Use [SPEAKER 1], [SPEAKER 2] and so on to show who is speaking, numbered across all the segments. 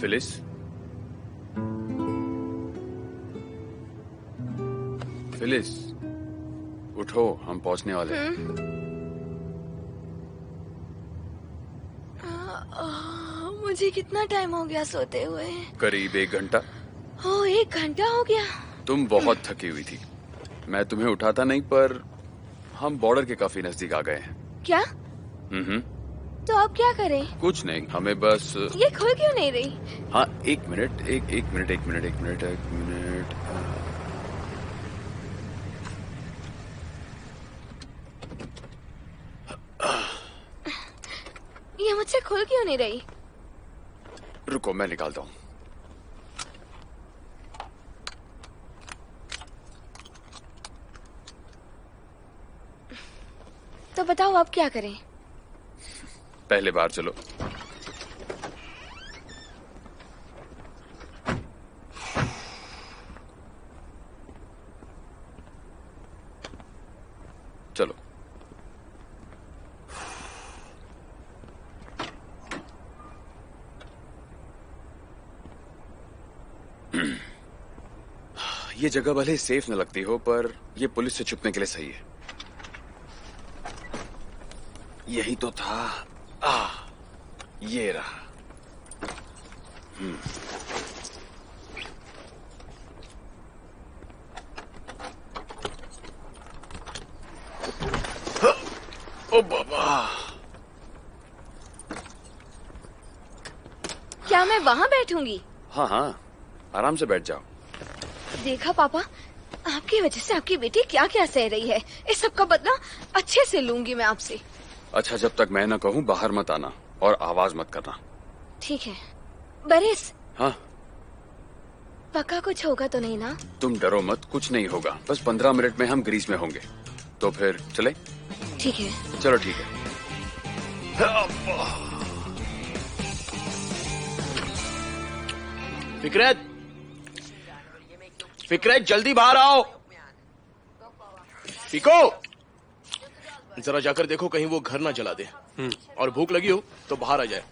[SPEAKER 1] Phyllis, Phyllis, उठो, हम पहुंचने वाले हैं।
[SPEAKER 2] मुझे कितना टाइम हो गया सोते हुए?
[SPEAKER 1] करीब 1 घंटा।
[SPEAKER 2] ओह, 1 घंटा हो गया?
[SPEAKER 1] तुम बहुत थकी हुई थी। मैं तुम्हें उठाता नहीं, पर हम बॉर्डर के काफी नजदीक आ गए हैं।
[SPEAKER 2] क्या? तो अब क्या करें?
[SPEAKER 1] कुछ नहीं, हमें बस।
[SPEAKER 2] ये खुल क्यों नहीं रही?
[SPEAKER 1] हाँ, एक मिनट, एक मिनट।
[SPEAKER 2] ये मुझसे खुल क्यों नहीं रही?
[SPEAKER 1] रुको, मैं निकालता हूँ।
[SPEAKER 2] तो बताओ अब क्या करें?
[SPEAKER 1] पहले बाहर चलो। चलो। ये जगह भले सेफ न लगती हो, पर ये पुलिस से छुपने के लिए सही है। यही तो था। ये रहा। ओ बाबा!
[SPEAKER 2] क्या मैं वहाँ बैठूंगी?
[SPEAKER 1] हाँ, आराम से बैठ जाओ।
[SPEAKER 2] देखा पापा, आपकी वजह से आपकी बेटी क्या क्या सह रही है। इस सब का बदला अच्छे से लूंगी मैं आपसे।
[SPEAKER 1] अच्छा, जब तक मैं न कहूँ बाहर मत आना और आवाज मत करना।
[SPEAKER 2] ठीक है। बरिस।
[SPEAKER 1] हाँ?
[SPEAKER 2] पक्का कुछ होगा तो नहीं ना?
[SPEAKER 1] तुम डरो मत, कुछ नहीं होगा। बस 15 मिनट में हम ग्रीस में होंगे। तो फिर चले?
[SPEAKER 2] ठीक है।
[SPEAKER 1] चलो ठीक है।
[SPEAKER 3] फिकरत जल्दी बाहर आओ। पिको, जरा जाकर देखो कहीं वो घर ना जला दे। और भूख लगी हो तो बाहर आ जाए।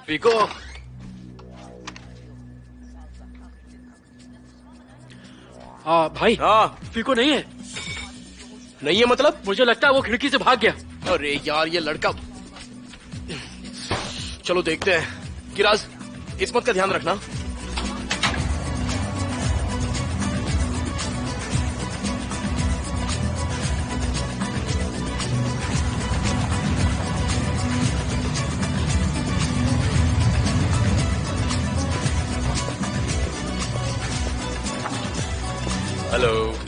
[SPEAKER 4] पिको, भाई।
[SPEAKER 3] हाँ,
[SPEAKER 4] पिको नहीं है।
[SPEAKER 3] नहीं है मतलब?
[SPEAKER 4] मुझे लगता है वो खिड़की से भाग गया।
[SPEAKER 3] अरे यार, ये लड़का। चलो देखते हैं। किराज, इस्मत का ध्यान रखना।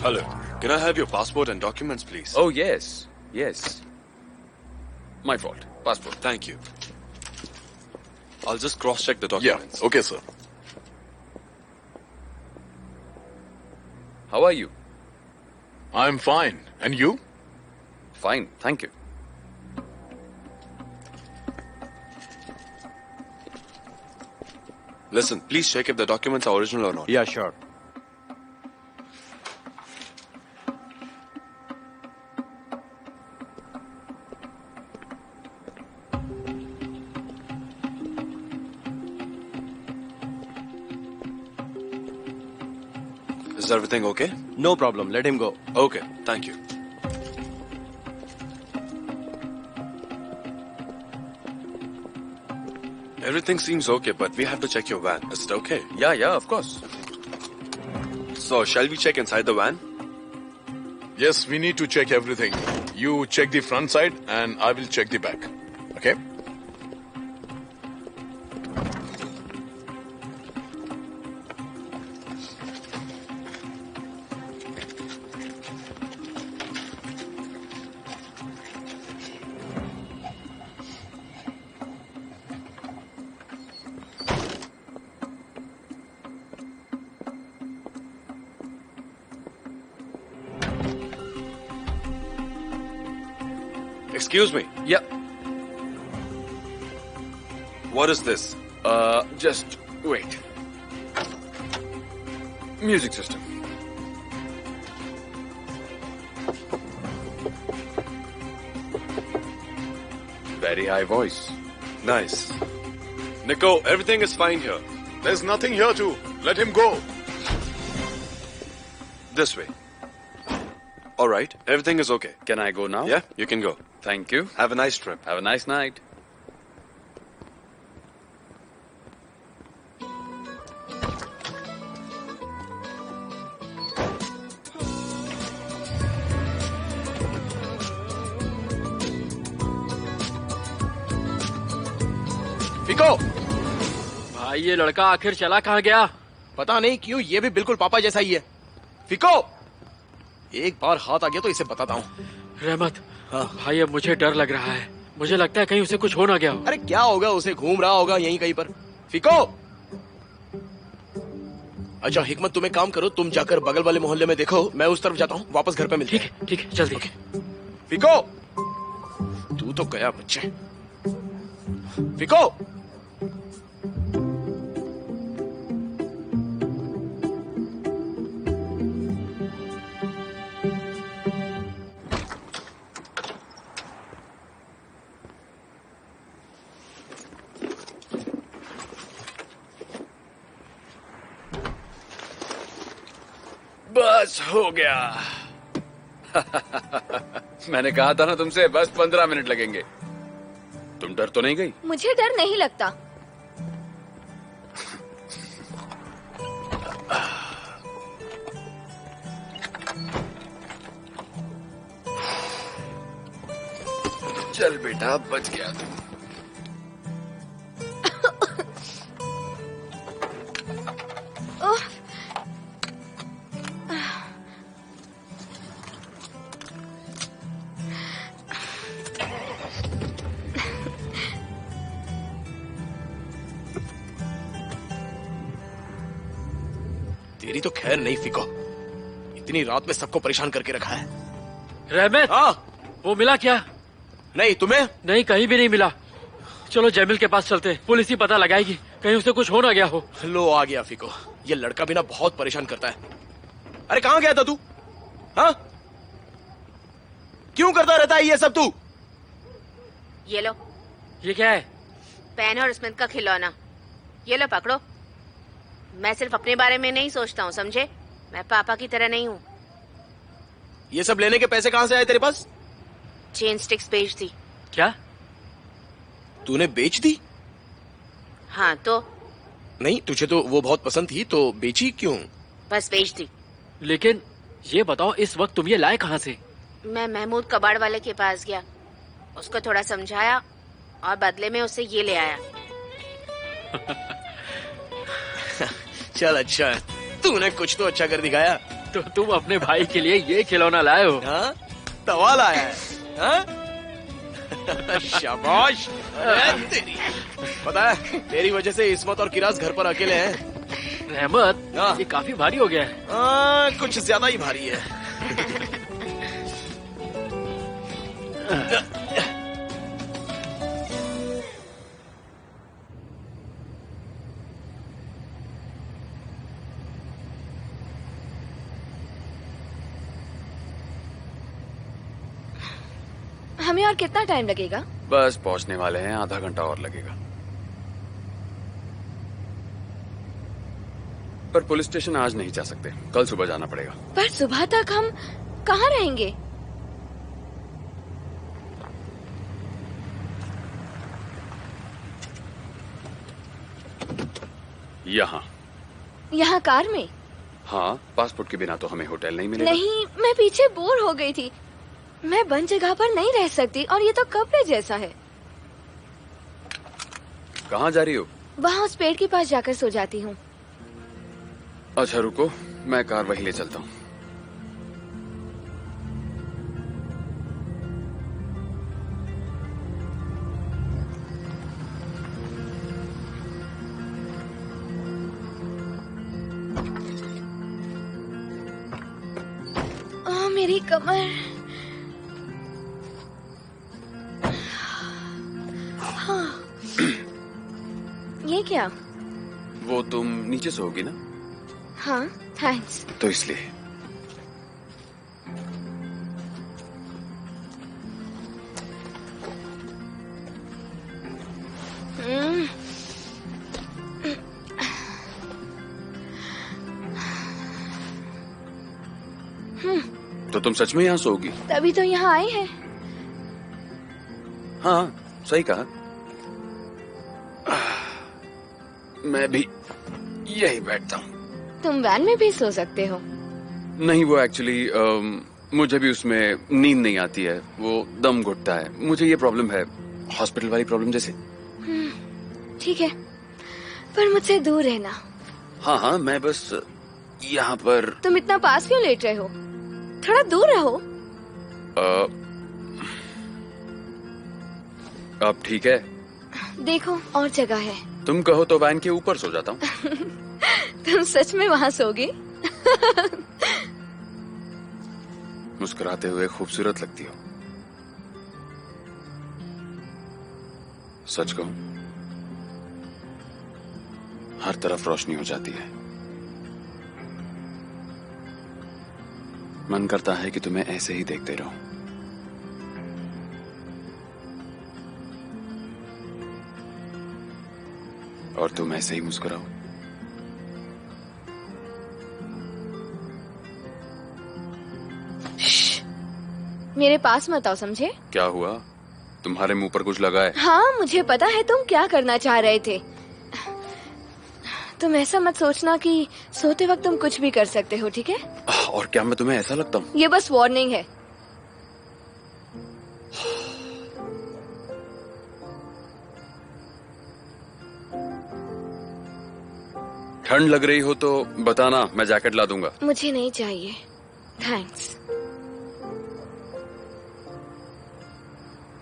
[SPEAKER 1] Hello.
[SPEAKER 5] Can I have your passport and documents, please?
[SPEAKER 1] Oh, yes. My fault. Passport.
[SPEAKER 5] Thank you. I'll just cross-check the documents.
[SPEAKER 3] Yeah, okay, sir.
[SPEAKER 1] How are you?
[SPEAKER 3] I'm fine. And you?
[SPEAKER 1] Fine, thank you.
[SPEAKER 5] Listen, please check if the documents are original or not.
[SPEAKER 3] Yeah, sure.
[SPEAKER 5] Is everything okay?
[SPEAKER 3] No problem. Let him go.
[SPEAKER 5] Okay, thank you. Everything seems okay, but we have to check your van. Is it okay?
[SPEAKER 1] Yeah, of course.
[SPEAKER 5] So, shall we check inside the van?
[SPEAKER 6] Yes, we need to check everything. You check the front side and I will check the back. Okay?
[SPEAKER 5] Excuse me.
[SPEAKER 1] Yeah.
[SPEAKER 5] What is this?
[SPEAKER 1] Just wait. Music system. Very high voice.
[SPEAKER 5] Nice. Nico, everything is fine here.
[SPEAKER 6] There's nothing here to. Let him go.
[SPEAKER 5] This way. All right, everything is okay.
[SPEAKER 1] Can I go now?
[SPEAKER 5] Yeah, you can go.
[SPEAKER 1] Thank you.
[SPEAKER 5] Have a nice trip.
[SPEAKER 1] Have a nice night.
[SPEAKER 3] Fico,
[SPEAKER 4] भाई ये लड़का आखिर चला कहाँ गया?
[SPEAKER 3] पता नहीं क्यों ये भी बिल्कुल पापा जैसा ही है। फिको, एक बार हाथ आ गया तो इसे बताता हूँ।
[SPEAKER 4] रहमत,
[SPEAKER 3] हाँ।
[SPEAKER 4] भाई अब मुझे डर लग रहा है। मुझे लगता है कहीं उसे कुछ हो ना गया हो।
[SPEAKER 3] अरे क्या होगा, उसे घूम रहा होगा यहीं कहीं पर। फिको, अच्छा हिकमत तुम एक काम करो, तुम जाकर बगल वाले मोहल्ले में देखो, मैं उस तरफ जाता हूँ, वापस घर पे मिलते हैं।
[SPEAKER 4] ठीक है जल्दी।
[SPEAKER 3] फिको, तू तो गया बच्चे। फिको,
[SPEAKER 1] बस हो गया। मैंने कहा था ना तुमसे, बस 15 मिनट लगेंगे। तुम डर तो नहीं गई?
[SPEAKER 2] मुझे डर नहीं लगता।
[SPEAKER 1] चल बेटा, बच गया तू।
[SPEAKER 2] ओह,
[SPEAKER 3] तेरी तो खैर नहीं फिको, इतनी रात में सबको परेशान करके रखा है।
[SPEAKER 4] रहमत,
[SPEAKER 3] हाँ,
[SPEAKER 4] वो मिला क्या?
[SPEAKER 3] नहीं तुम्हें?
[SPEAKER 4] नहीं, कहीं भी नहीं मिला। चलो जैमिल के पास चलते, पुलिस ही पता लगाएगी, कहीं उसे कुछ हो ना गया हो।
[SPEAKER 3] लो आ गया फिको, ये लड़का भी ना बहुत परेशान करता है। अरे कहाँ गया था तू? हाँ, क्यों करता रहता है ये सब तू?
[SPEAKER 7] ये लो,
[SPEAKER 4] ये क्या है?
[SPEAKER 7] पेन और स्मिथ का खिलौना। ये लो पकड़ो। मैं सिर्फ अपने बारे में नहीं सोचता हूँ, समझे? मैं पापा की तरह नहीं हूँ।
[SPEAKER 3] ये सब लेने के पैसे कहाँ से आए तेरे पास?
[SPEAKER 7] चेन स्टिक्स बेच दी।
[SPEAKER 4] क्या?
[SPEAKER 3] तूने बेच दी?
[SPEAKER 7] हाँ तो
[SPEAKER 3] नहीं, तुझे तो वो बहुत पसंद थी, तो बेची क्यों?
[SPEAKER 7] बस बेच दी।
[SPEAKER 4] लेकिन ये बताओ, इस वक्त तुम ये लाए कहाँ से?
[SPEAKER 7] मैं महमूद कबाड़ वाले के पास गया, उसको थोड़ा समझाया और बदले में उससे ये ले आया।
[SPEAKER 3] चल अच्छा है, तूने कुछ तो अच्छा कर दिखाया।
[SPEAKER 4] तो तुम अपने भाई के लिए ये खिलौना लाए हो?
[SPEAKER 3] हाँ, तवाल आया है। हाँ? शाबाश। अरे तेरी, पता है तेरी वजह से इस्मत और किरास घर पर अकेले हैं।
[SPEAKER 4] रहमत,
[SPEAKER 3] हाँ।
[SPEAKER 4] ये काफी भारी हो गया है।
[SPEAKER 3] कुछ ज्यादा ही भारी है।
[SPEAKER 2] हमें और कितना टाइम लगेगा?
[SPEAKER 1] बस पहुंचने वाले हैं, आधा घंटा और लगेगा। पर पुलिस स्टेशन आज नहीं जा सकते, कल सुबह जाना पड़ेगा।
[SPEAKER 2] पर सुबह तक हम कहाँ रहेंगे?
[SPEAKER 1] यहाँ।
[SPEAKER 2] यहाँ कार में?
[SPEAKER 1] हाँ, पासपोर्ट के बिना तो हमें होटल नहीं मिलेगा।
[SPEAKER 2] नहीं, मैं पीछे बोर हो गई थी। मैं बंद जगह पर नहीं रह सकती, और ये तो कब्र जैसा है।
[SPEAKER 1] कहाँ जा रही हो?
[SPEAKER 2] वहाँ उस पेड़ के पास जाकर सो जाती हूँ।
[SPEAKER 1] अच्छा रुको, मैं कार वहीं ले चलता हूँ।
[SPEAKER 2] मेरी कमर। हाँ। ये क्या?
[SPEAKER 1] वो तुम नीचे सोओगी ना?
[SPEAKER 2] हाँ, थैंक्स।
[SPEAKER 1] तो इसलिए। तो तुम सच में यहाँ सोओगी?
[SPEAKER 2] तभी तो यहाँ आए हैं।
[SPEAKER 1] हाँ, सही कहा। मैं भी यही बैठता हूँ।
[SPEAKER 2] तुम वैन में भी सो सकते हो।
[SPEAKER 1] नहीं, वो एक्चुअली मुझे भी उसमें नींद नहीं आती है, वो दम घुटता है। मुझे ये प्रॉब्लम है, हॉस्पिटल वाली प्रॉब्लम जैसे।
[SPEAKER 2] ठीक है, पर मुझसे दूर रहना।
[SPEAKER 1] हाँ हाँ, मैं बस यहाँ पर।
[SPEAKER 2] तुम इतना पास क्यों लेट रहे हो? थोड़ा दूर रहो।
[SPEAKER 1] अब ठीक है?
[SPEAKER 2] देखो, और जगह है।
[SPEAKER 1] तुम कहो तो वैन के ऊपर सो जाता हूँ।
[SPEAKER 2] तुम सच में वहाँ सोगे?
[SPEAKER 1] मुस्कुराते हुए खूबसूरत लगती हो। सच कहूं, हर तरफ रोशनी हो जाती है। मन करता है कि तुम्हें ऐसे ही देखते रहूं। और तुम ऐसे ही मुस्कुराओ।
[SPEAKER 2] मेरे पास मत आओ, समझे?
[SPEAKER 1] क्या हुआ? तुम्हारे मुंह पर कुछ लगा है?
[SPEAKER 2] हाँ, मुझे पता है तुम क्या करना चाह रहे थे। तुम ऐसा मत सोचना कि सोते वक्त तुम कुछ भी कर सकते हो, ठीक है?
[SPEAKER 1] और क्या मैं तुम्हें ऐसा लगता हूँ?
[SPEAKER 2] ये बस वार्निंग है।
[SPEAKER 1] ठंड लग रही हो तो बताना, मैं जैकेट ला दूंगा।
[SPEAKER 2] मुझे नहीं चाहिए, थैंक्स।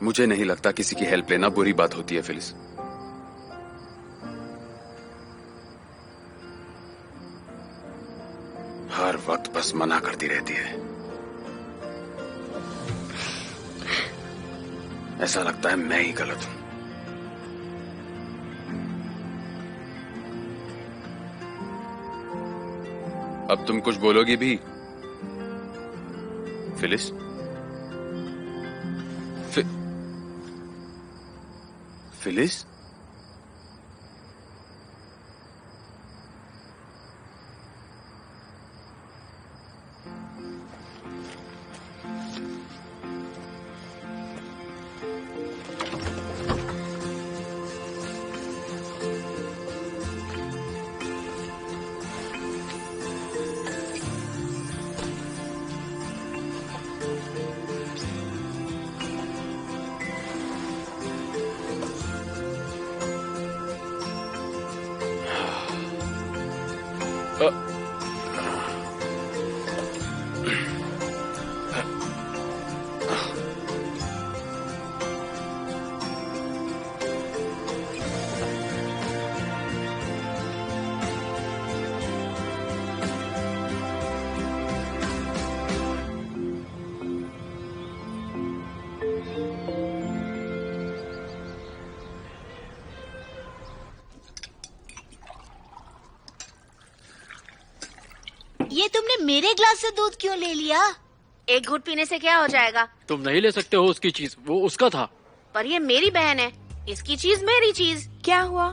[SPEAKER 1] मुझे नहीं लगता किसी की हेल्प लेना बुरी बात होती है, फिलिस। हर वक्त बस मना करती रहती है। ऐसा लगता है मैं ही गलत हूं। अब तुम कुछ बोलोगी भी, फिलिस? फिलिस?
[SPEAKER 8] ये तुमने मेरे ग्लास से दूध क्यों ले लिया?
[SPEAKER 7] एक घूंट पीने से क्या हो जाएगा?
[SPEAKER 4] तुम नहीं ले सकते हो उसकी चीज, वो उसका था।
[SPEAKER 7] पर ये मेरी बहन है, इसकी चीज मेरी चीज।
[SPEAKER 9] क्या हुआ?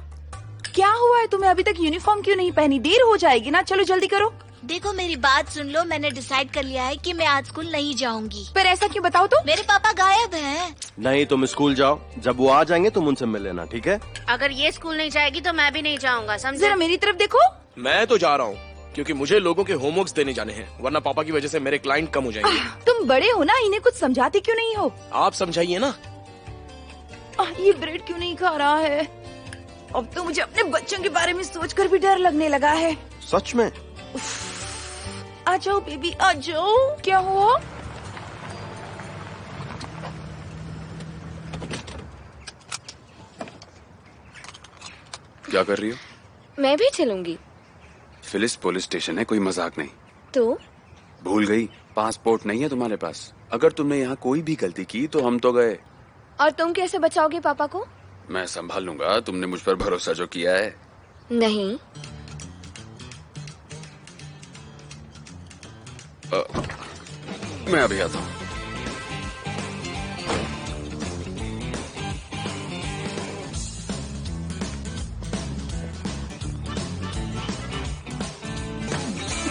[SPEAKER 9] क्या हुआ है तुम्हें? अभी तक यूनिफॉर्म क्यों नहीं पहनी? देर हो जाएगी ना, चलो जल्दी करो।
[SPEAKER 8] देखो मेरी बात सुन लो, मैंने डिसाइड कर लिया है कि मैं आज स्कूल नहीं जाऊंगी।
[SPEAKER 9] पर ऐसा क्यों, बताओ तो?
[SPEAKER 8] मेरे पापा गायब हैं।
[SPEAKER 10] नहीं, तुम स्कूल जाओ, जब वो आ जाएंगे तुम उनसे मिल लेना, ठीक है?
[SPEAKER 7] अगर ये स्कूल नहीं जाएगी तो मैं भी नहीं जाऊंगा, समझे?
[SPEAKER 9] जरा मेरी तरफ देखो।
[SPEAKER 3] मैं तो जा रहा हूँ क्योंकि मुझे लोगों के होमवर्क्स देने जाने हैं, वरना पापा की वजह से मेरे क्लाइंट कम हो जाएंगे।
[SPEAKER 9] तुम बड़े हो ना, इन्हें कुछ समझाते क्यों नहीं हो?
[SPEAKER 3] आप समझाइए ना।
[SPEAKER 9] ये ब्रेड क्यों नहीं खा रहा है? अब तो मुझे अपने बच्चों के बारे में सोचकर भी डर लगने लगा है।
[SPEAKER 10] सच में?
[SPEAKER 9] आ जाओ बेबी, आ जाओ। क्या हुआ?
[SPEAKER 1] क्या कर रही हो?
[SPEAKER 2] मैं भी चलूंगी।
[SPEAKER 1] फिलिस, पुलिस स्टेशन है, कोई मजाक नहीं।
[SPEAKER 2] तो?
[SPEAKER 1] भूल गई, पासपोर्ट नहीं है तुम्हारे पास। अगर तुमने यहाँ कोई भी गलती की तो हम तो गए।
[SPEAKER 2] और तुम कैसे बचाओगे पापा को?
[SPEAKER 1] मैं संभाल लूंगा, तुमने मुझ पर भरोसा जो किया है।
[SPEAKER 2] नहीं।
[SPEAKER 1] मैं अभी आता हूँ।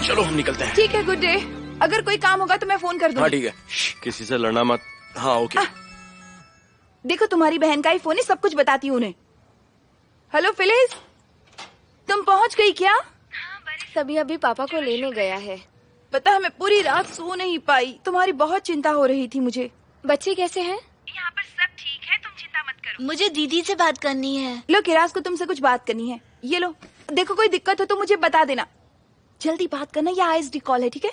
[SPEAKER 3] चलो हम निकलते हैं।
[SPEAKER 9] ठीक है, गुड डे। अगर कोई काम होगा तो मैं फोन कर
[SPEAKER 3] हाँ
[SPEAKER 9] दूंगी।
[SPEAKER 3] ठीक है।
[SPEAKER 10] किसी से लड़ना मत।
[SPEAKER 3] हाँ ओके।
[SPEAKER 9] देखो तुम्हारी बहन का ही फोन है, सब कुछ बताती हूँ उन्हें। हेलो फिलिस, तुम पहुँच गई क्या?
[SPEAKER 2] तभी अभी पापा को लेने गया है।
[SPEAKER 9] पता है मैं पूरी रात सो नहीं पाई, तुम्हारी बहुत चिंता हो रही थी मुझे।
[SPEAKER 2] बच्चे कैसे हैं?
[SPEAKER 9] यहाँ पर सब ठीक है, तुम चिंता मत करो।
[SPEAKER 8] मुझे दीदी से बात करनी है।
[SPEAKER 9] लो किराज को तुमसे कुछ बात करनी है, ये लो। देखो कोई दिक्कत हो तो मुझे बता देना, जल्दी बात करना। ये आईएसडी कॉल है, ठीक है?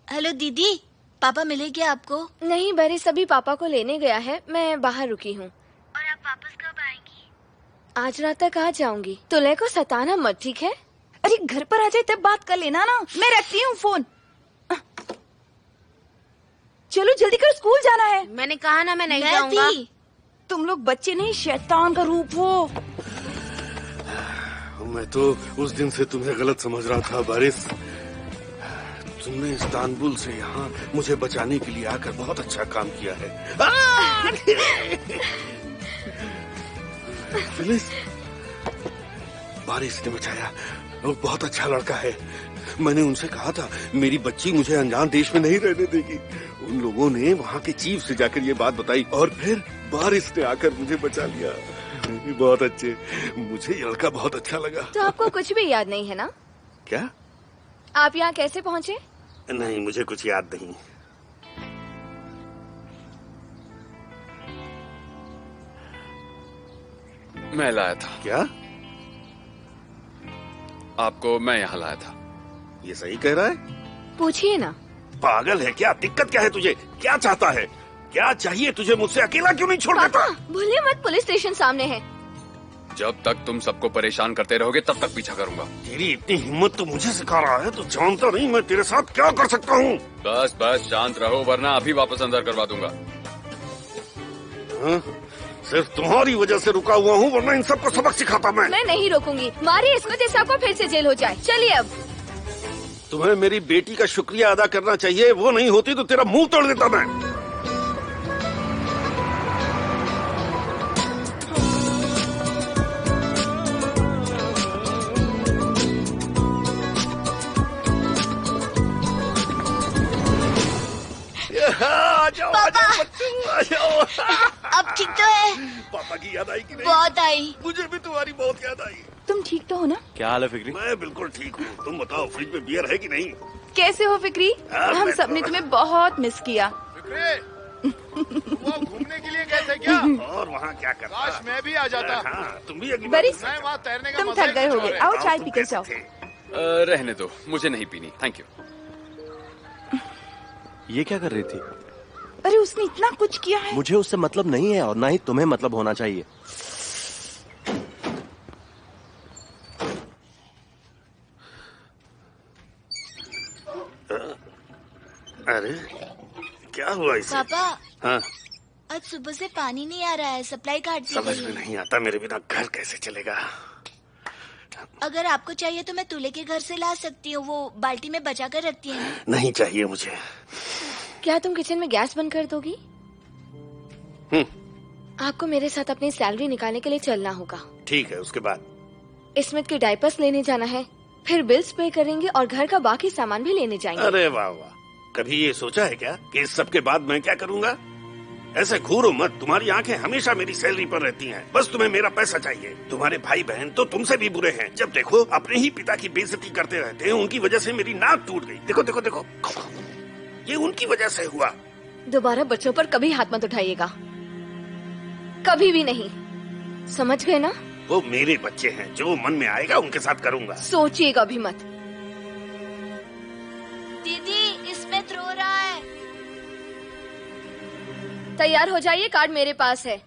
[SPEAKER 8] हेलो दीदी, पापा मिले क्या आपको?
[SPEAKER 2] नहीं बरिस अभी पापा को लेने गया है, मैं बाहर रुकी हूँ।
[SPEAKER 8] और आप वापस कब आएंगी?
[SPEAKER 2] आज रात तक आ जाऊंगी। तुले को सताना मत, ठीक है?
[SPEAKER 9] अरे घर पर आ जाए तब बात कर लेना ना। मैं रखती हूँ फोन। चलो जल्दी करो, स्कूल जाना है।
[SPEAKER 7] मैंने कहा ना मैं नहीं जाऊंगा।
[SPEAKER 9] तुम लोग बच्चे नहीं, शैतान का रूप हो।
[SPEAKER 11] मैं तो उस दिन से तुम्हें गलत समझ रहा था बारिश। तुमने इस्तांबुल से यहाँ मुझे बचाने के लिए आकर बहुत अच्छा काम किया है। फिलिस, बारिश ने बचाया। वो बहुत अच्छा लड़का है। मैंने उनसे कहा था मेरी बच्ची मुझे अनजान देश में नहीं रहने देगी। उन लोगों ने वहाँ के चीफ से जाकर ये बात बताई और फिर बारिश ने आकर मुझे बचा लिया। बहुत अच्छे, मुझे ये लड़का बहुत अच्छा लगा।
[SPEAKER 2] तो आपको कुछ भी याद नहीं है ना?
[SPEAKER 11] क्या?
[SPEAKER 2] आप यहाँ कैसे पहुँचे?
[SPEAKER 11] नहीं, मुझे कुछ याद नहीं।
[SPEAKER 1] मैं लाया था।
[SPEAKER 11] क्या?
[SPEAKER 1] आपको मैं यहाँ लाया था।
[SPEAKER 11] ये सही कह रहा है?
[SPEAKER 2] पूछिए ना।
[SPEAKER 11] पागल है क्या? दिक्कत क्या है तुझे? क्या चाहता है? क्या चाहिए तुझे मुझसे? अकेला क्यों नहीं छोड़ देता?
[SPEAKER 2] भूलिए मत, पुलिस स्टेशन सामने है।
[SPEAKER 1] जब तक तुम सबको परेशान करते रहोगे तब तक पीछा करूंगा।
[SPEAKER 11] तेरी इतनी हिम्मत तो मुझे सिखा रहा है, तो जानता नहीं मैं तेरे साथ क्या कर सकता हूँ।
[SPEAKER 1] बस बस शांत रहो वरना अभी वापस अंदर करवा दूंगा।
[SPEAKER 11] हाँ? सिर्फ तुम्हारी वजह से रुका हुआ हूँ, वरना इन सबको सबक सिखाता मैं।
[SPEAKER 2] मैं नहीं रोकूंगी। मारिए इसको जैसे आपको फिर से जेल हो जाए। चलिए अब।
[SPEAKER 11] तुम्हें मेरी बेटी का शुक्रिया अदा करना चाहिए। वो नहीं होती तो तेरा मुंह तोड़ देता मैं। आ जाओ, आ जाओ बच्चों, आ जाओ।
[SPEAKER 8] अब ठीक तो है?
[SPEAKER 11] पापा की याद आई कि नहीं?
[SPEAKER 8] बहुत आई।
[SPEAKER 11] मुझे भी तुम्हारी बहुत याद आई।
[SPEAKER 9] तुम ठीक तो हो ना?
[SPEAKER 10] क्या हाल है फिक्री?
[SPEAKER 11] मैं बिल्कुल ठीक हूँ। तुम बताओ फ्रिज में बियर है कि नहीं?
[SPEAKER 9] कैसे हो फिक्री? हम
[SPEAKER 11] मैं
[SPEAKER 9] सबने तुम्हें बहुत मिस किया।
[SPEAKER 6] वो घूमने के लिए गए थे क्या?
[SPEAKER 11] और वहाँ क्या करता?
[SPEAKER 6] काश मैं भी आ जाता।
[SPEAKER 11] हाँ, तुम भी अगली
[SPEAKER 9] बरिस,
[SPEAKER 6] मैं वहाँ तैरने का
[SPEAKER 9] तुम
[SPEAKER 6] मजा
[SPEAKER 9] थक गए होगे, आओ चाय पी कर जाओ।
[SPEAKER 1] रहने दो, मुझे नहीं पीनी, थैंक यू।
[SPEAKER 10] ये क्या कर रही थी?
[SPEAKER 9] अरे उसने इतना कुछ किया है।
[SPEAKER 10] मुझे उससे मतलब नहीं है और ना ही तुम्हें मतलब होना चाहिए।
[SPEAKER 11] अरे क्या हुआ इसे?
[SPEAKER 8] पापा,
[SPEAKER 11] हाँ?
[SPEAKER 8] आज सुबह से पानी नहीं आ रहा है, सप्लाई काट दी
[SPEAKER 11] समझ
[SPEAKER 8] गई
[SPEAKER 11] में
[SPEAKER 8] है।
[SPEAKER 11] नहीं आता मेरे बिना घर कैसे चलेगा।
[SPEAKER 8] अगर आपको चाहिए तो मैं दूल्हे के घर से ला सकती हूँ, वो बाल्टी में बचा कर रखती है ना।
[SPEAKER 11] नहीं चाहिए मुझे।
[SPEAKER 2] क्या तुम किचन में गैस बंद कर दोगी? आपको मेरे साथ अपनी सैलरी निकालने के लिए चलना होगा।
[SPEAKER 11] ठीक है, उसके बाद?
[SPEAKER 2] स्मिथ के डायपर्स लेने जाना है, फिर बिल्स पे करेंगे और घर का बाकी सामान भी लेने जाएंगे।
[SPEAKER 11] अरे वाह वाह, कभी ये सोचा है क्या कि इस सब के बाद मैं क्या करूँगा? ऐसे घूरो मत, तुम्हारी आंखें हमेशा मेरी सैलरी पर रहती हैं। बस तुम्हें मेरा पैसा चाहिए। तुम्हारे भाई बहन तो तुमसे भी बुरे हैं। जब देखो अपने ही पिता की बेइज्जती करते रहते हैं। उनकी वजह से मेरी नाक टूट गई। देखो देखो देखो, ये उनकी वजह से हुआ।
[SPEAKER 2] दोबारा बच्चों पर कभी हाथ मत उठाइएगा, कभी भी नहीं, समझ गए ना?
[SPEAKER 11] वो मेरे बच्चे हैं, जो मन में आएगा उनके साथ करूँगा।
[SPEAKER 2] सोचिएगा भी मत।
[SPEAKER 8] दीदी, इसमें रो रहा है।
[SPEAKER 2] तैयार हो जाइए, कार्ड मेरे पास है।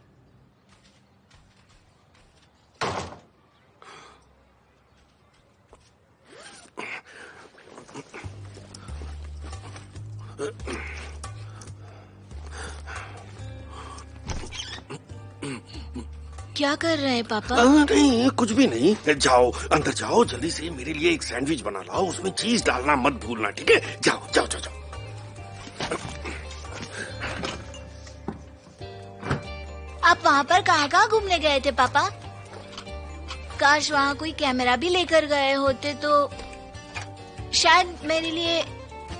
[SPEAKER 8] क्या कर रहे हैं पापा?
[SPEAKER 11] नहीं, कुछ भी नहीं। जाओ अंदर जाओ, जल्दी से मेरे लिए एक सैंडविच बना लाओ। उसमें चीज डालना मत भूलना, ठीक है? जाओ जाओ जाओ जाओ।
[SPEAKER 8] आप वहाँ पर कहाँ घूमने गए थे पापा? काश वहाँ कोई कैमरा भी लेकर गए होते तो शायद मेरे लिए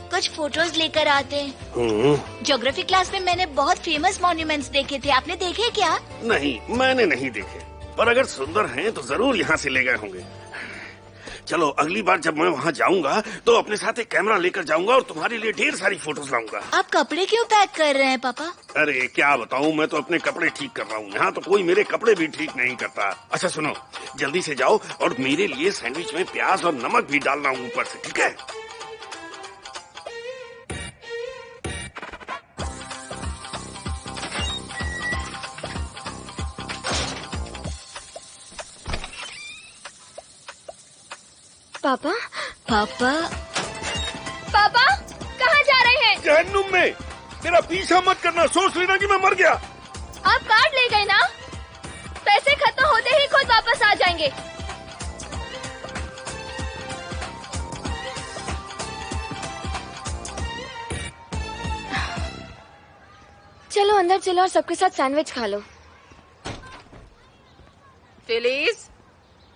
[SPEAKER 8] कुछ फोटोज लेकर आते हैं। ज्योग्राफी क्लास में मैंने बहुत फेमस मॉन्यूमेंट्स देखे थे, आपने देखे क्या?
[SPEAKER 11] नहीं, मैंने नहीं देखे, पर अगर सुंदर हैं तो जरूर यहाँ से ले गए होंगे। चलो अगली बार जब मैं वहाँ जाऊँगा तो अपने साथ एक कैमरा लेकर जाऊँगा और तुम्हारे लिए ढेर सारी फोटोज लाऊंगा।
[SPEAKER 8] आप कपड़े क्यों पैक कर रहे हैं पापा?
[SPEAKER 11] अरे क्या बताऊँ, मैं तो अपने कपड़े ठीक कर रहा हूँ, यहाँ तो कोई मेरे कपड़े भी ठीक नहीं करता। अच्छा सुनो, जल्दी से जाओ और मेरे लिए सैंडविच में प्याज और नमक भी डालना ऊपर से, ठीक है?
[SPEAKER 2] पापा
[SPEAKER 8] पापा
[SPEAKER 2] पापा कहाँ जा रहे हैं?
[SPEAKER 11] जहन्नुम में। मेरा पीछा मत करना, सोच लेना कि मैं मर गया।
[SPEAKER 2] आप कार्ड ले गए ना? पैसे खत्म होते ही खुद वापस आ जाएंगे। चलो अंदर चलो और सबके साथ सैंडविच खा लो।
[SPEAKER 7] फिलिस,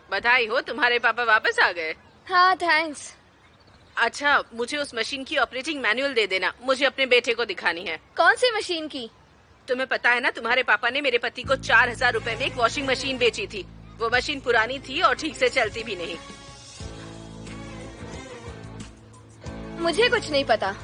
[SPEAKER 7] बधाई हो, तुम्हारे पापा वापस आ गए।
[SPEAKER 2] हाँ थैंक्स।
[SPEAKER 7] अच्छा, मुझे उस मशीन की ऑपरेटिंग मैनुअल दे देना, मुझे अपने बेटे को दिखानी है।
[SPEAKER 2] कौन सी मशीन की?
[SPEAKER 7] तुम्हें पता है ना, तुम्हारे पापा ने मेरे पति को 4000 रुपए में एक वॉशिंग मशीन बेची थी। वो मशीन पुरानी थी और ठीक से चलती भी नहीं।
[SPEAKER 2] मुझे कुछ नहीं पता।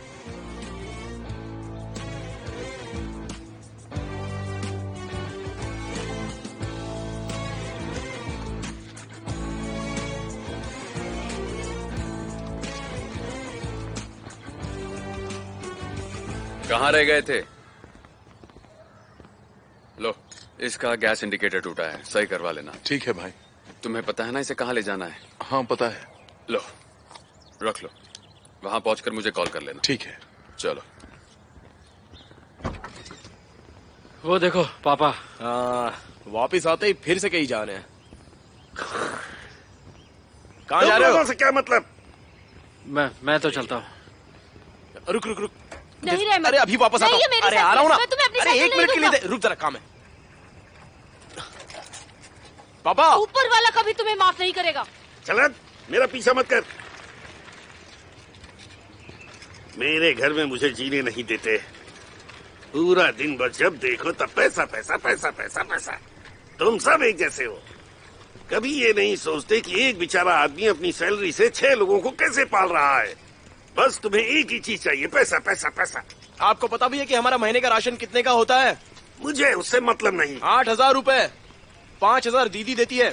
[SPEAKER 1] कहाँ रह गए थे? लो, इसका गैस इंडिकेटर टूटा है, सही करवा लेना।
[SPEAKER 6] ठीक है भाई।
[SPEAKER 1] तुम्हें पता है ना इसे कहाँ ले जाना है?
[SPEAKER 6] हाँ पता है।
[SPEAKER 1] लो, रख लो, वहां पहुंचकर मुझे कॉल कर लेना।
[SPEAKER 6] ठीक है।
[SPEAKER 1] चलो।
[SPEAKER 4] वो देखो पापा।
[SPEAKER 3] वापिस आते ही फिर से कहीं जा रहे हैं। कहाँ जा रहे हो?
[SPEAKER 11] से क्या मतलब?
[SPEAKER 4] मैं तो चलता हूँ।
[SPEAKER 3] रुक रुक रुक।
[SPEAKER 8] नहीं रहमत।
[SPEAKER 3] अरे अभी वापस आता
[SPEAKER 8] नहीं, ये
[SPEAKER 3] हूँ।
[SPEAKER 8] मेरे
[SPEAKER 3] अरे
[SPEAKER 8] साथ
[SPEAKER 3] आ रहा हूँ ना।
[SPEAKER 8] मैं तुम्हें अपने
[SPEAKER 3] अरे
[SPEAKER 8] साथ
[SPEAKER 3] एक
[SPEAKER 8] नहीं
[SPEAKER 3] मिनट के लिए
[SPEAKER 8] दूंगा।
[SPEAKER 3] रुक, जरा काम है। पापा
[SPEAKER 8] ऊपर वाला कभी तुम्हें माफ नहीं करेगा।
[SPEAKER 11] चल, मेरा पीछा मत कर। मेरे घर में मुझे जीने नहीं देते। पूरा दिन बस जब देखो तब पैसा पैसा पैसा पैसा पैसा। तुम सब एक जैसे हो। कभी ये नहीं सोचते कि एक बेचारा आदमी अपनी सैलरी से 6 लोगों को कैसे पाल रहा है। बस तुम्हें एक ही चीज चाहिए, पैसा पैसा पैसा।
[SPEAKER 3] आपको पता भी है कि हमारा महीने का राशन कितने का होता है?
[SPEAKER 11] मुझे उससे मतलब नहीं।
[SPEAKER 3] 8000 रुपए। 5000 दीदी देती है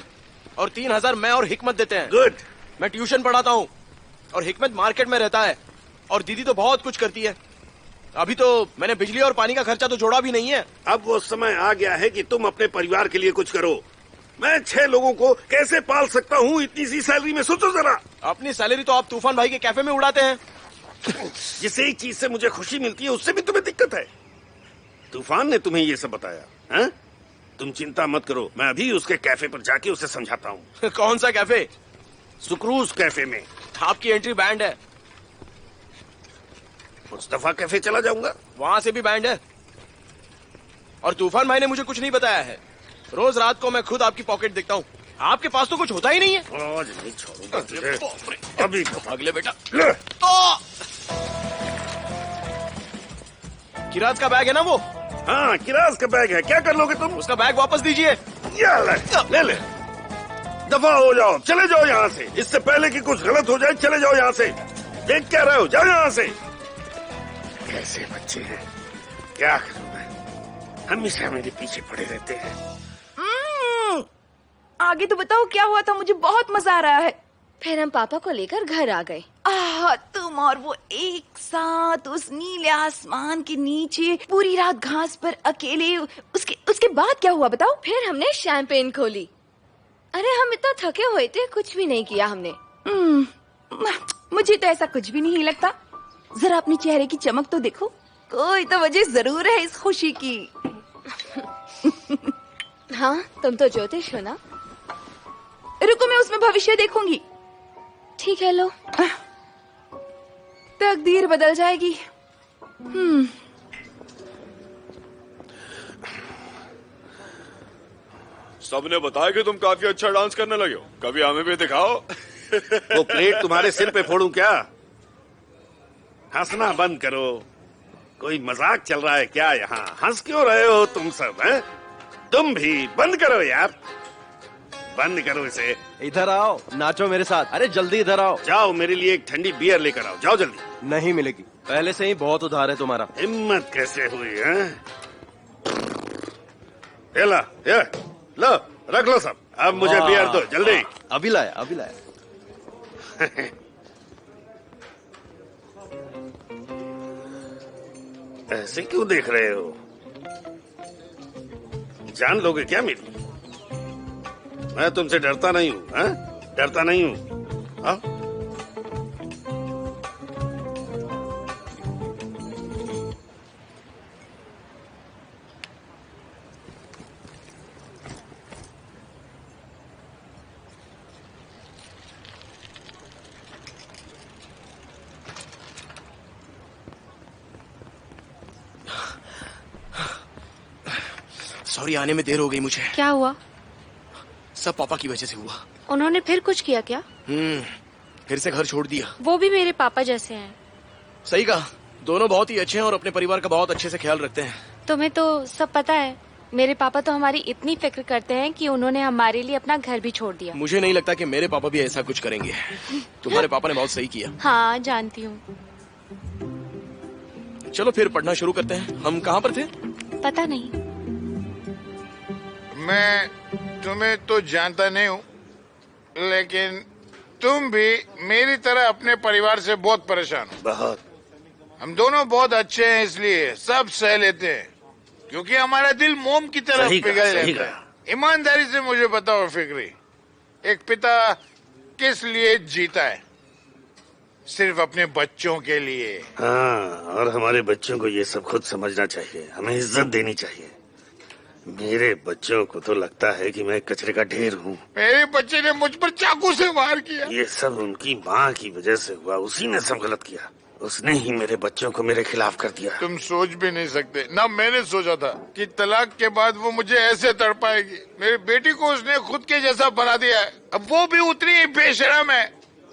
[SPEAKER 3] और 3000 मैं और हिकमत देते हैं।
[SPEAKER 11] गुड।
[SPEAKER 3] मैं ट्यूशन पढ़ाता हूँ और हिकमत मार्केट में रहता है और दीदी तो बहुत कुछ करती है। अभी तो मैंने बिजली और पानी का खर्चा तो जोड़ा भी नहीं है।
[SPEAKER 11] अब वो समय आ गया है कि तुम अपने परिवार के लिए कुछ करो। मैं 6 लोगों को कैसे पाल सकता हूँ इतनी सी सैलरी में? सोचो जरा।
[SPEAKER 3] अपनी सैलरी तो आप तूफान भाई के कैफे में उड़ाते हैं।
[SPEAKER 11] जिस एक चीज से मुझे खुशी मिलती है उससे भी तुम्हें दिक्कत है। तूफान ने तुम्हें ये सब बताया है? तुम चिंता मत करो, मैं अभी उसके कैफे पर जाके उसे समझाता हूँ।
[SPEAKER 3] कौन सा कैफे?
[SPEAKER 11] सुक्रूज कैफे में।
[SPEAKER 3] आपकी एंट्री बैंड है।
[SPEAKER 11] मुस्तफा कैफे चला जाऊंगा,
[SPEAKER 3] वहाँ से भी बैंड है। और तूफान भाई ने मुझे कुछ नहीं बताया है। रोज रात को मैं खुद आपकी पॉकेट देखता हूँ। आपके पास तो कुछ होता ही नहीं है।
[SPEAKER 11] आज नहीं छोड़ूंगा तुझे। अभी
[SPEAKER 3] अगले बेटा।
[SPEAKER 11] ले।
[SPEAKER 3] किरात का बैग है ना वो?
[SPEAKER 11] हाँ, किरास का बैग है। क्या कर लोगे तुम?
[SPEAKER 3] उसका बैग वापस दीजिए।
[SPEAKER 11] ले ले। दफा हो जाओ, चले जाओ यहाँ से। इससे पहले कि कुछ गलत हो जाए, चले जाओ यहाँ से। देख क्या रहे हो? जाओ यहाँ से। कैसे बच्चे हैं, क्या करूं मैं? हमेशा मेरे पीछे पड़े रहते हैं।
[SPEAKER 9] आगे तो बताओ क्या हुआ था, मुझे बहुत मजा आ रहा है।
[SPEAKER 2] फिर हम पापा को लेकर घर आ गए।
[SPEAKER 9] तुम और वो एक साथ उस नीले आसमान के नीचे पूरी रात घास पर अकेले। उसके बाद क्या हुआ बताओ?
[SPEAKER 2] फिर हमने शैंपेन खोली। अरे हम इतना थके हुए थे, कुछ भी नहीं किया हमने।
[SPEAKER 9] मुझे तो ऐसा कुछ भी नहीं लगता। जरा अपने चेहरे की चमक तो देखो, कोई तो वजह जरूर है इस खुशी की।
[SPEAKER 2] हाँ, तुम तो ज्योतिष हो ना।
[SPEAKER 9] रुको, मैं उसमें भविष्य देखूंगी।
[SPEAKER 2] ठीक है, लो।
[SPEAKER 9] तकदीर बदल जाएगी।
[SPEAKER 5] सबने बताया कि तुम काफी अच्छा डांस करने लगे हो, कभी हमें भी दिखाओ।
[SPEAKER 11] वो प्लेट तुम्हारे सिर पे फोड़ूं क्या? हंसना बंद करो। कोई मजाक चल रहा है क्या यहाँ? हंस क्यों रहे हो तुम सब हैं? तुम भी बंद करो यार, बंद करो इसे।
[SPEAKER 10] इधर आओ, नाचो मेरे साथ। अरे जल्दी इधर आओ। जाओ,
[SPEAKER 11] मेरे लिए एक ठंडी बियर लेकर आओ, जाओ जल्दी।
[SPEAKER 10] नहीं मिलेगी, पहले से ही बहुत उधार है तुम्हारा।
[SPEAKER 11] हिम्मत कैसे हुई है? ये लो, रख लो सब। अब मुझे बियर दो जल्दी।
[SPEAKER 10] अभी लाया, अभी लाया।
[SPEAKER 11] ऐसे क्यों देख रहे हो? जान लोगे क्या मेरी? मैं तुमसे डरता नहीं हूँ, डरता नहीं हूँ। हाँ?
[SPEAKER 3] सॉरी, आने में देर हो गई मुझे।
[SPEAKER 7] क्या हुआ?
[SPEAKER 3] सब पापा की वजह से हुआ।
[SPEAKER 7] उन्होंने फिर कुछ किया क्या?
[SPEAKER 3] फिर से घर छोड़ दिया।
[SPEAKER 7] वो भी मेरे पापा जैसे हैं।
[SPEAKER 3] सही कहा, दोनों बहुत ही अच्छे हैं और अपने परिवार का बहुत अच्छे से ख्याल रखते हैं।
[SPEAKER 7] तुम्हें तो सब पता है, मेरे पापा तो हमारी इतनी फिक्र करते हैं कि उन्होंने हमारे लिए अपना घर भी छोड़ दिया।
[SPEAKER 3] मुझे नहीं लगता कि मेरे पापा भी ऐसा कुछ करेंगे। तुम्हारे पापा ने बहुत सही किया।
[SPEAKER 7] हाँ जानती हूँ।
[SPEAKER 3] चलो फिर पढ़ना शुरू करते हैं। हम कहाँ पर थे?
[SPEAKER 7] पता नहीं।
[SPEAKER 6] मैं तुम्हें तो जानता नहीं हूँ, लेकिन तुम भी मेरी तरह अपने परिवार से बहुत परेशान हो।
[SPEAKER 11] बहुत।
[SPEAKER 6] हम दोनों बहुत अच्छे हैं, इसलिए सब सह लेते हैं, क्योंकि हमारा दिल मोम की तरह पिघल जाता है। ईमानदारी से मुझे बताओ फिक्री, एक पिता किस लिए जीता है? सिर्फ अपने बच्चों के लिए।
[SPEAKER 11] हाँ, और हमारे बच्चों को ये सब खुद समझना चाहिए, हमें इज्जत देनी चाहिए। मेरे बच्चों को तो लगता है कि मैं कचरे का ढेर हूँ।
[SPEAKER 6] मेरे बच्चे ने मुझ पर चाकू से वार किया।
[SPEAKER 11] ये सब उनकी माँ की वजह से हुआ, उसी ने सब गलत किया। उसने ही मेरे बच्चों को मेरे खिलाफ कर दिया।
[SPEAKER 6] तुम सोच भी नहीं सकते, ना मैंने सोचा था कि तलाक के बाद वो मुझे ऐसे तड़पाएगी। मेरी बेटी को उसने खुद के जैसा बना दिया है, अब वो भी उतनी ही बेशरम है।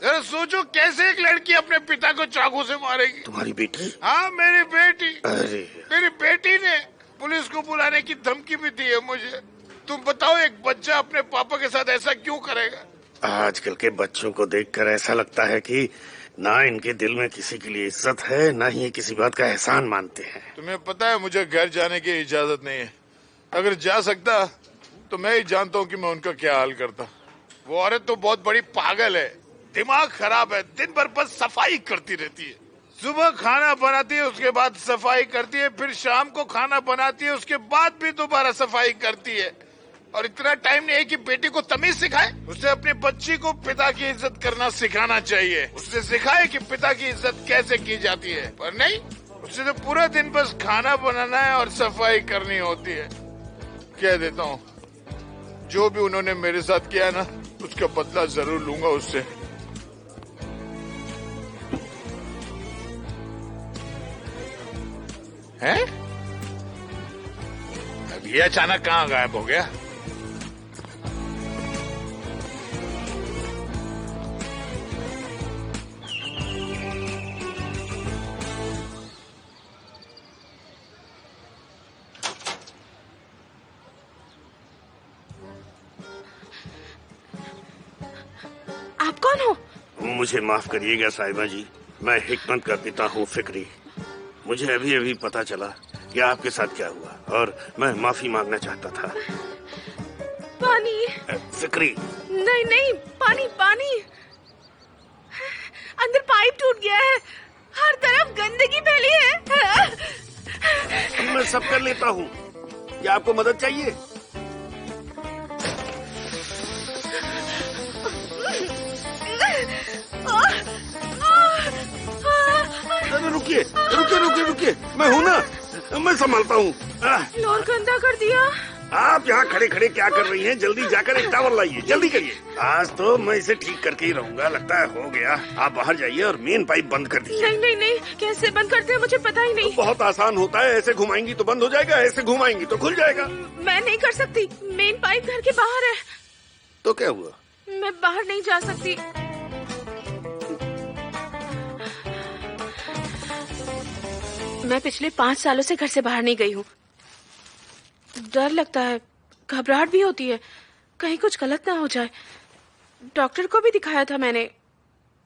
[SPEAKER 6] जरा सोचो, कैसे एक लड़की अपने पिता को चाकू से मारेगी?
[SPEAKER 11] तुम्हारी बेटी?
[SPEAKER 6] हाँ, मेरी बेटी।
[SPEAKER 11] अरे
[SPEAKER 6] मेरी बेटी ने पुलिस को बुलाने की धमकी भी दी है मुझे। तुम बताओ, एक बच्चा अपने पापा के साथ ऐसा क्यों करेगा?
[SPEAKER 11] आजकल के बच्चों को देखकर ऐसा लगता है कि ना इनके दिल में किसी के लिए इज्जत है, ना ही ये किसी बात का एहसान मानते हैं।
[SPEAKER 6] तुम्हें पता है, मुझे घर जाने की इजाजत नहीं है। अगर जा सकता तो मैं ही जानता हूँ कि मैं उनका क्या हाल करता। वो औरत तो बहुत बड़ी पागल है, दिमाग खराब है, दिन भर बस सफाई करती रहती है। सुबह खाना बनाती है, उसके बाद सफाई करती है, फिर शाम को खाना बनाती है, उसके बाद भी दोबारा सफाई करती है। और इतना टाइम नहीं है कि बेटी को तमीज सिखाए। उसे अपनी बच्ची को पिता की इज्जत करना सिखाना चाहिए। उससे सिखाए कि पिता की इज्जत कैसे की जाती है, पर नहीं, उससे तो पूरा दिन बस खाना बनाना है और सफाई करनी होती है। कह देता हूँ, जो भी उन्होंने मेरे साथ किया ना, उसका बदला जरूर लूंगा उससे। हैं? अब ये अचानक कहाँ गायब हो गया?
[SPEAKER 7] आप कौन हो?
[SPEAKER 11] मुझे माफ करिएगा साहिबा जी, मैं हिकमत का पिता हूँ फिक्री। मुझे अभी अभी पता चला कि आपके साथ क्या हुआ और मैं माफी मांगना चाहता था।
[SPEAKER 7] पानी।
[SPEAKER 11] फिक्री।
[SPEAKER 7] नहीं नहीं, पानी पानी। अंदर पाइप टूट गया है, हर तरफ गंदगी फैली है।
[SPEAKER 11] मैं सब कर लेता हूँ, क्या आपको मदद चाहिए? रुकिए रुकिए रुकिए रुकिए, मैं हूँ ना, मैं संभालता हूँ।
[SPEAKER 7] फ्लोर गंदा कर दिया।
[SPEAKER 11] आप यहाँ खड़े खड़े क्या कर रही हैं? जल्दी जाकर एक टावल लाइए, जल्दी करिए। आज तो मैं इसे ठीक करके ही रहूंगा, लगता है हो गया। आप बाहर जाइए और मेन पाइप बंद कर दीजिए।
[SPEAKER 7] नहीं नहीं नहीं, कैसे बंद करते हैं मुझे पता ही नहीं।
[SPEAKER 11] बहुत आसान होता है, ऐसे घुमाएंगी तो बंद हो जाएगा, ऐसे घुमाएंगी तो खुल जाएगा।
[SPEAKER 7] मैं नहीं कर सकती, मेन पाइप घर के बाहर है।
[SPEAKER 11] तो क्या हुआ?
[SPEAKER 7] मैं बाहर नहीं जा सकती। मैं पिछले 5 सालों से घर से बाहर नहीं गई हूँ। डर लगता है, घबराहट भी होती है, कहीं कुछ गलत ना हो जाए। डॉक्टर को भी दिखाया था मैंने,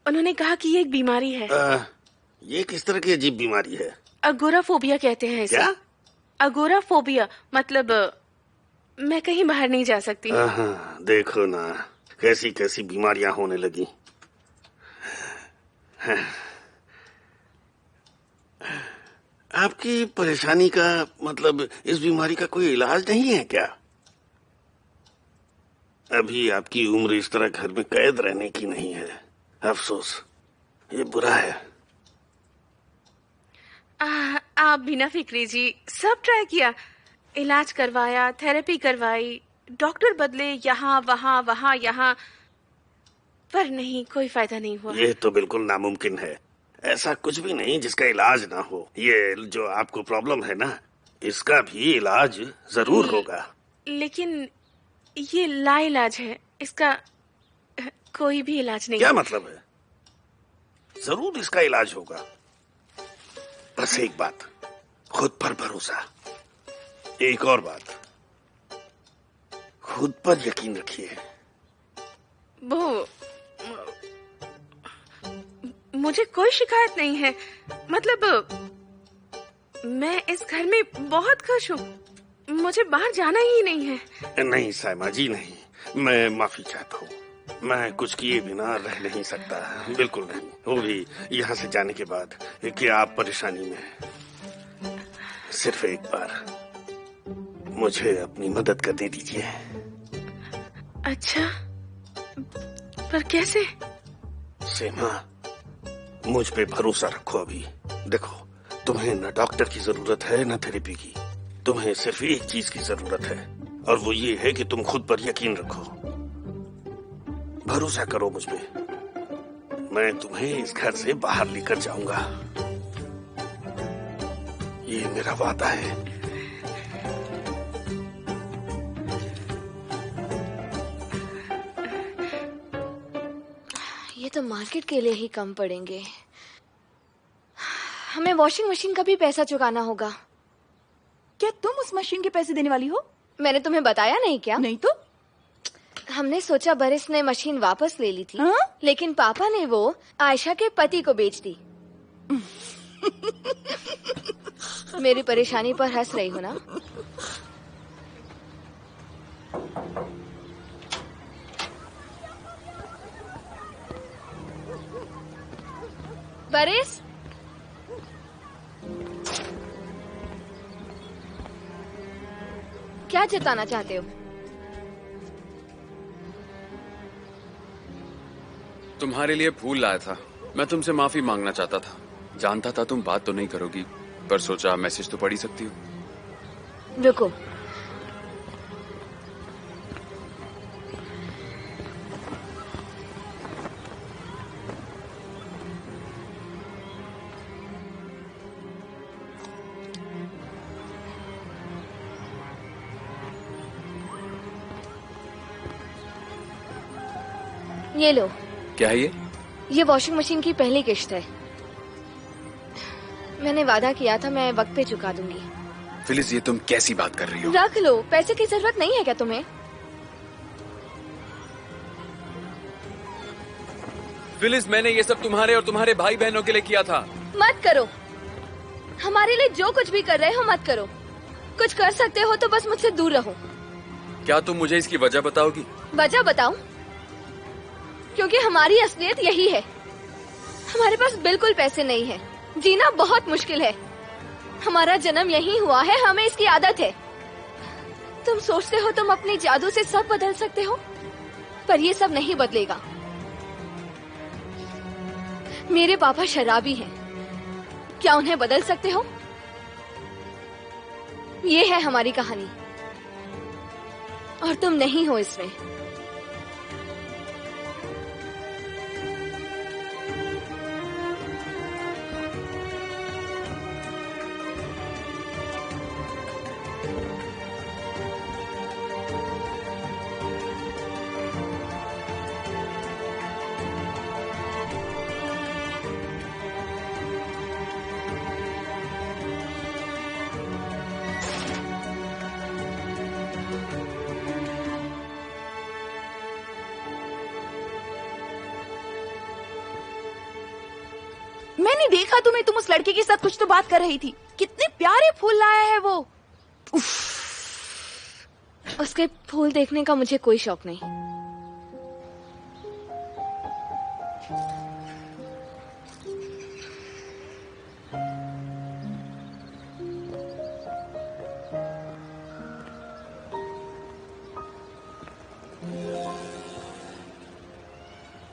[SPEAKER 7] उन्होंने कहा कि ये एक बीमारी है।
[SPEAKER 11] ये किस तरह की अजीब बीमारी है?
[SPEAKER 7] अगोराफोबिया कहते हैं इसे।
[SPEAKER 11] क्या?
[SPEAKER 7] अगोराफोबिया मतलब मैं कहीं बाहर नहीं जा सकती।
[SPEAKER 11] देखो ना कैसी कैसी बीमारियां होने लगी। आपकी परेशानी का मतलब इस बीमारी का कोई इलाज नहीं है क्या? अभी आपकी उम्र इस तरह घर में कैद रहने की नहीं है। अफसोस, ये बुरा है।
[SPEAKER 7] आप बिना फिक्री जी, सब ट्राई किया, इलाज करवाया, थेरेपी करवाई, डॉक्टर बदले, यहाँ वहाँ यहाँ, पर नहीं, कोई फायदा नहीं हुआ।
[SPEAKER 11] ये तो बिल्कुल नामुमकिन है। ऐसा कुछ भी नहीं जिसका इलाज ना हो। ये जो आपको प्रॉब्लम है ना, इसका भी इलाज जरूर होगा।
[SPEAKER 7] लेकिन ये लाइलाज है, इसका कोई भी इलाज नहीं।
[SPEAKER 11] क्या मतलब है? जरूर इसका इलाज होगा। बस एक बात, खुद पर भरोसा। एक और बात, खुद पर यकीन रखिए।
[SPEAKER 7] वो मुझे कोई शिकायत नहीं है, मतलब मैं इस घर में बहुत खुश हूँ, मुझे बाहर जाना ही नहीं है।
[SPEAKER 11] नहीं साइमा जी, नहीं, मैं माफी चाहता हूँ। मैं कुछ किए बिना रह नहीं सकता, बिल्कुल नहीं, वो भी यहाँ से जाने के बाद कि आप परेशानी में। सिर्फ एक बार मुझे अपनी मदद करने दीजिए।
[SPEAKER 7] अच्छा, पर कैसे?
[SPEAKER 11] सीमा, मुझ पे भरोसा रखो। अभी देखो, तुम्हें न डॉक्टर की जरूरत है न थेरेपी की। तुम्हें सिर्फ एक चीज की जरूरत है, और वो ये है कि तुम खुद पर यकीन रखो। भरोसा करो मुझ पे। मैं तुम्हें इस घर से बाहर लेकर जाऊंगा, ये मेरा वादा है।
[SPEAKER 2] ये तो मार्केट के लिए ही कम पड़ेंगे। हमें वॉशिंग मशीन का भी पैसा चुकाना होगा।
[SPEAKER 9] क्या तुम उस मशीन के पैसे देने वाली हो?
[SPEAKER 2] मैंने तुम्हें बताया नहीं क्या?
[SPEAKER 9] नहीं तो?
[SPEAKER 2] हमने सोचा बरिस ने मशीन वापस ले ली थी, लेकिन पापा ने वो आयशा के पति को बेच दी। मेरी परेशानी पर हंस रही हो ना? बरिस, क्या जताना चाहते हो?
[SPEAKER 1] तुम्हारे लिए फूल लाया था। मैं तुमसे माफी मांगना चाहता था। जानता था तुम बात तो नहीं करोगी, पर सोचा मैसेज तो पढ़ ही सकती हो।
[SPEAKER 2] रुको, ये लो।
[SPEAKER 1] क्या है ये?
[SPEAKER 2] ये वॉशिंग मशीन की पहली किश्त है। मैंने वादा किया था मैं वक्त पे चुका दूंगी।
[SPEAKER 1] फिलिस, ये तुम कैसी बात कर रही हो?
[SPEAKER 2] रख लो, पैसे की जरूरत नहीं है क्या तुम्हें?
[SPEAKER 1] फिलिस, मैंने ये सब तुम्हारे और तुम्हारे भाई बहनों के लिए किया था।
[SPEAKER 2] मत करो, हमारे लिए जो कुछ भी कर रहे हो मत करो। कुछ कर सकते हो तो बस मुझसे दूर रहो।
[SPEAKER 1] क्या तुम मुझे इसकी वजह बताओगी?
[SPEAKER 2] वजह बताऊं? क्योंकि हमारी असलियत यही है। हमारे पास बिल्कुल पैसे नहीं है, जीना बहुत मुश्किल है। हमारा जन्म यहीं हुआ है, हमें इसकी आदत है। तुम सोचते हो तुम अपने जादू से सब बदल सकते हो, पर ये सब नहीं बदलेगा। मेरे पापा शराबी हैं, क्या उन्हें बदल सकते हो? ये है हमारी कहानी, और तुम नहीं हो इसमें।
[SPEAKER 9] मैंने देखा तुम्हें, तुम उस लड़के के साथ कुछ तो बात कर रही थी। कितने प्यारे फूल लाया है वो।
[SPEAKER 2] उसके फूल देखने का मुझे कोई शौक नहीं।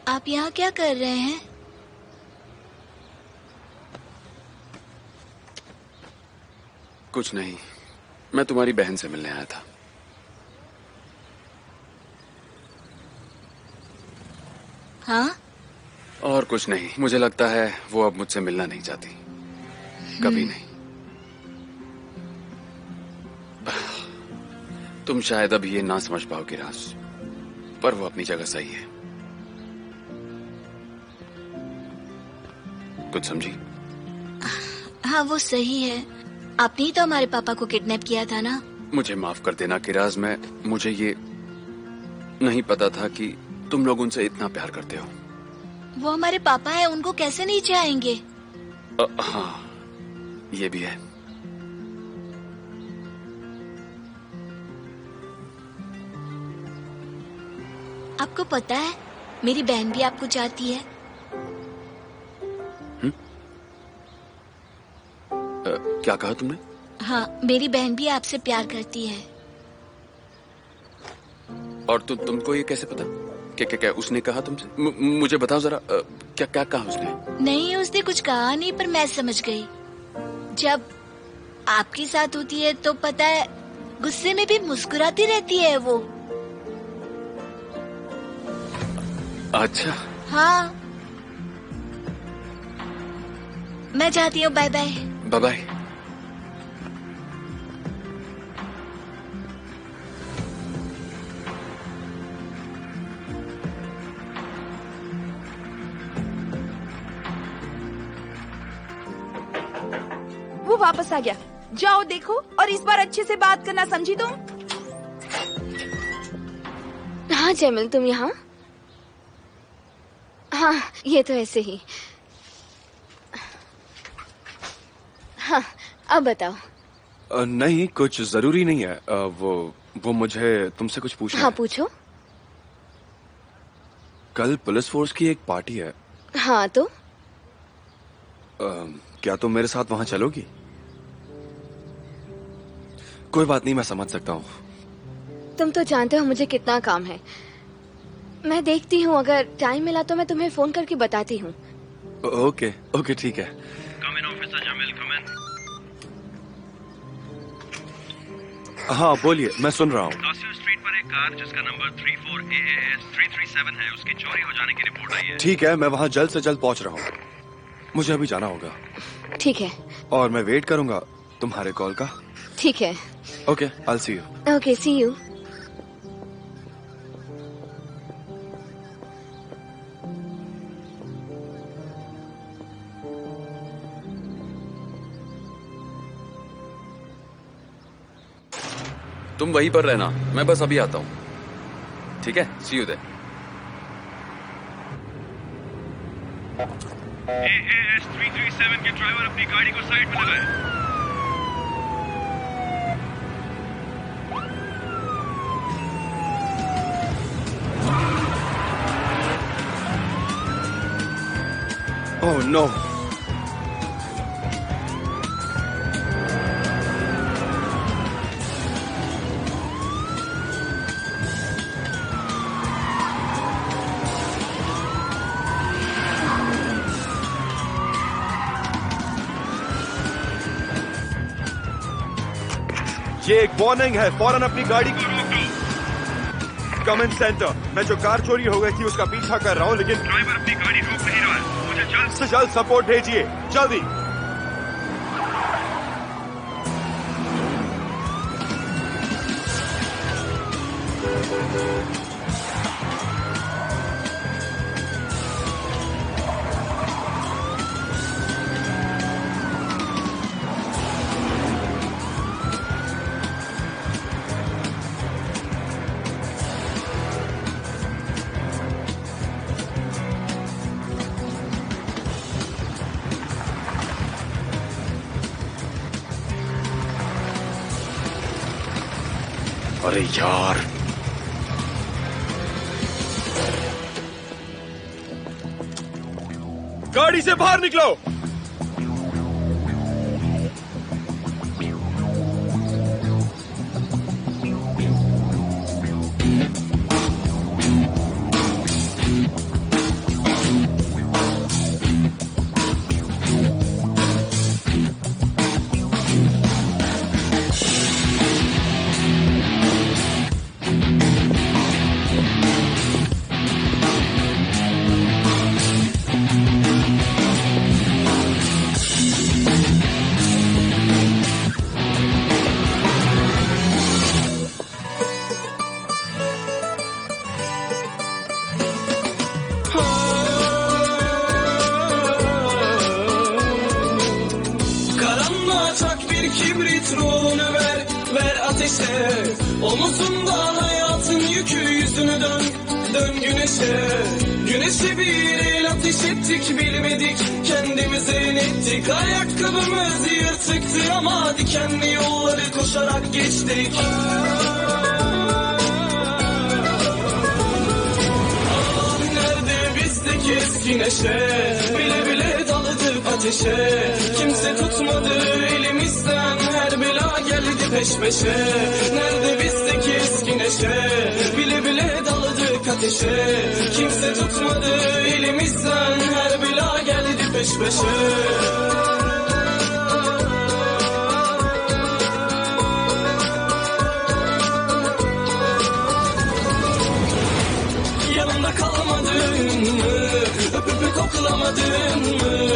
[SPEAKER 8] आप यहाँ क्या कर रहे हैं?
[SPEAKER 1] कुछ नहीं, मैं तुम्हारी बहन से मिलने आया था।
[SPEAKER 8] हाँ?
[SPEAKER 1] और कुछ नहीं, मुझे लगता है वो अब मुझसे मिलना नहीं चाहती, कभी नहीं। तुम शायद अभी ये ना समझ पाओगे राज, पर वो अपनी जगह सही है। कुछ समझी?
[SPEAKER 8] हाँ, वो सही है। आपने ही तो हमारे पापा को किडनैप किया था ना?
[SPEAKER 1] मुझे माफ कर देना किराज, मुझे ये नहीं पता था कि तुम लोग उनसे इतना प्यार करते हो।
[SPEAKER 8] वो हमारे पापा है, उनको कैसे नहीं चाहेंगे?
[SPEAKER 1] हाँ, ये भी है।
[SPEAKER 8] आपको पता है, मेरी बहन भी आपको चाहती है।
[SPEAKER 1] क्या कहा तुमने?
[SPEAKER 8] हाँ, मेरी बहन भी आपसे प्यार करती है।
[SPEAKER 1] और तुमको ये कैसे पता? क्या उसने कहा तुमसे? मुझे बताओ जरा, क्या कहा उसने?
[SPEAKER 8] नहीं, उसने कुछ कहा नहीं, पर मैं समझ गई। जब आपके साथ होती है तो पता है, गुस्से में भी मुस्कुराती रहती है वो।
[SPEAKER 1] अच्छा।
[SPEAKER 8] हाँ, मैं जाती हूँ। Bye bye.
[SPEAKER 1] Bye bye.
[SPEAKER 9] वो वापस आ गया। जाओ देखो, और इस बार अच्छे से बात करना, समझी तुम?
[SPEAKER 2] हाँ जैमिल, तुम यहाँ? हाँ, ये तो ऐसे ही। हाँ, अब बताओ।
[SPEAKER 10] नहीं, कुछ जरूरी नहीं है। वो मुझे तुमसे कुछ पूछना
[SPEAKER 2] हाँ,
[SPEAKER 10] है।
[SPEAKER 2] पूछो।
[SPEAKER 10] कल पुलिस फोर्स की एक पार्टी है।
[SPEAKER 2] हाँ, तो
[SPEAKER 10] क्या तुम मेरे साथ वहां चलोगी? कोई बात नहीं, मैं समझ सकता हूँ।
[SPEAKER 2] तुम तो जानते हो मुझे कितना काम है। मैं देखती हूँ, अगर टाइम मिला तो मैं तुम्हें फोन करके बताती हूँ।
[SPEAKER 10] ओके ओके, ठीक है।
[SPEAKER 4] Come in, Officer Jamil, come in.
[SPEAKER 10] हाँ बोलिए, मैं सुन रहा हूँ।
[SPEAKER 4] कासिम स्ट्रीट पर एक कार जिसका नंबर 34AAS 337 है, उसकी चोरी हो जाने की रिपोर्ट आई है।
[SPEAKER 10] ठीक है, मैं वहाँ जल्द से जल्द पहुँच रहा हूँ। मुझे अभी जाना होगा।
[SPEAKER 2] ठीक है।
[SPEAKER 10] और मैं वेट करूंगा तुम्हारे कॉल का।
[SPEAKER 2] ठीक है।
[SPEAKER 10] Okay, I see you.
[SPEAKER 2] Okay, see you.
[SPEAKER 1] तुम वहीं पर रहना, मैं बस अभी आता हूँ। ठीक है, सी यू देयर।
[SPEAKER 4] AAS 337 के ड्राइवर अपनी गाड़ी को साइड में लगाए।
[SPEAKER 10] Oh no. ये एक वार्निंग है, फौरन अपनी गाड़ी को रोक दो। कम इन सेंटर। मैं जो कार चोरी हो गई थी उसका पीछा कर रहा हूँ, लेकिन
[SPEAKER 4] ड्राइवर अपनी गाड़ी रोक नहीं रहा है। मुझे जल्द
[SPEAKER 10] से जल्द सपोर्ट भेजिए, जल्दी।
[SPEAKER 3] अरे यार,
[SPEAKER 10] गाड़ी से बाहर निकलो।
[SPEAKER 12] Karanlığa çak bir kibrit, ruhunu ver, ver ateşe. Omuzunda hayatın yükü, yüzünü dön, dön güneşe. Güneşe bir el ateş ettik, bilmedik kendimize inettik. Ayakkabımız yırtıktı ama dikenli yolları koşarak geçtik. Ah, nerede bizdeki eski neşe, bile bile daladık ateşe. Kimse tutmadı elimizden, her bela geldi peş peşe. Nerede bizdeki eski neşe, bile bile daladık ateşe. Kimse tutmadı elimizden, her bela geldi peş peşe. Yanımda kalmadın mı? Öpüp koklamadın mı?